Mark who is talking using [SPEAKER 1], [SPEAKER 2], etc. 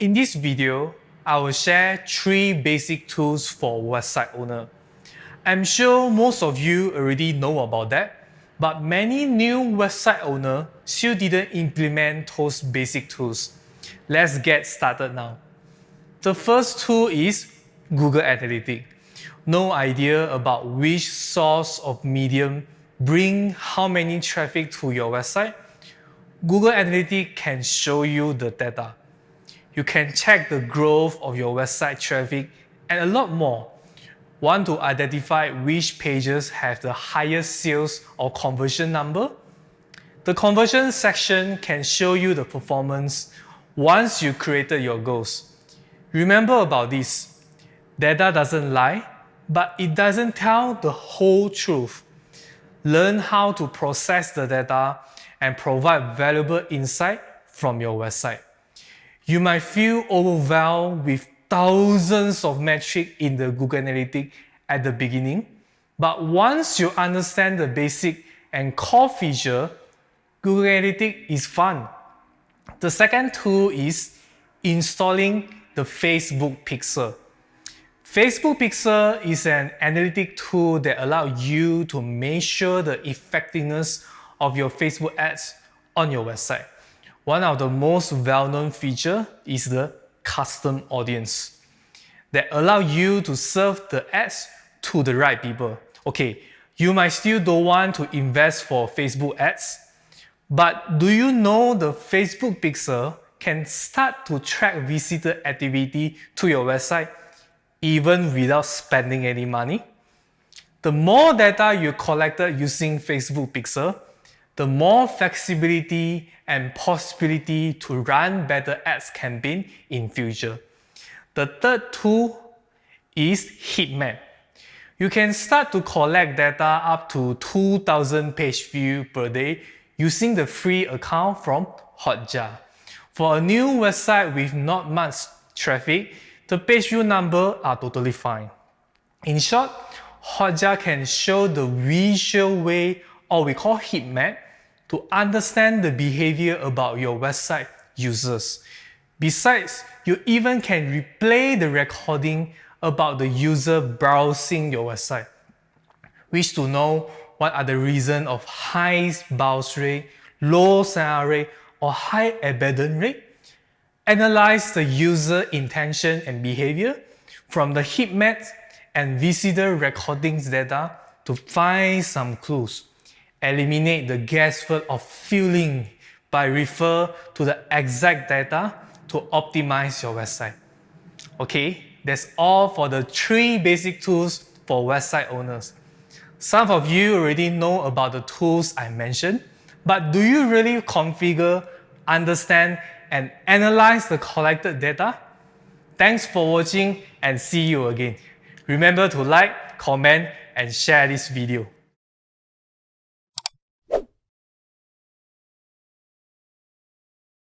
[SPEAKER 1] In this video, I will share 3 basic tools for website owner. I'm sure most of you already know about that, but many new website owners still didn't implement those basic tools. Let's get started now. The first tool is Google Analytics. No idea about which source of medium bring how many traffic to your website? Google Analytics can show you the data. You can check the growth of your website traffic and a lot more. Want to identify which pages have the highest sales or conversion number? The conversion section can show you the performance once you created your goals. Remember about this. Data doesn't lie, but it doesn't tell the whole truth. Learn how to process the data and provide valuable insight from your website. You might feel overwhelmed with thousands of metrics in the Google Analytics at the beginning, but once you understand the basic and core feature, Google Analytics is fun. The second tool is installing the Facebook Pixel. Facebook Pixel is an analytic tool that allows you to measure the effectiveness of your Facebook ads on your website. One of the most well-known features is the custom audience that allow you to serve the ads to the right people. Okay, you might still don't want to invest for Facebook ads, but do you know the Facebook Pixel can start to track visitor activity to your website even without spending any money? The more data you collected using Facebook Pixel, the more flexibility and possibility to run better ads campaign in future. The third tool is heat map. You can start to collect data up to 2,000 page views per day using the free account from Hotjar. For a new website with not much traffic, the page view numbers are totally fine. In short, Hotjar can show the visual way, or we call heat map, to understand the behavior about your website users. Besides, you even can replay the recording about the user browsing your website, which to know what are the reasons of high bounce rate, low sign-up rate, or high abandon rate. Analyze the user intention and behavior from the heat map and visitor recordings data to find some clues. Eliminate the guesswork of feeling by refer to the exact data to optimize your website. Okay, that's all for the 3 basic tools for website owners. Some of you already know about the tools I mentioned, but do you really configure, understand, and analyze the collected data? Thanks for watching and see you again. Remember to like, comment, and share this video.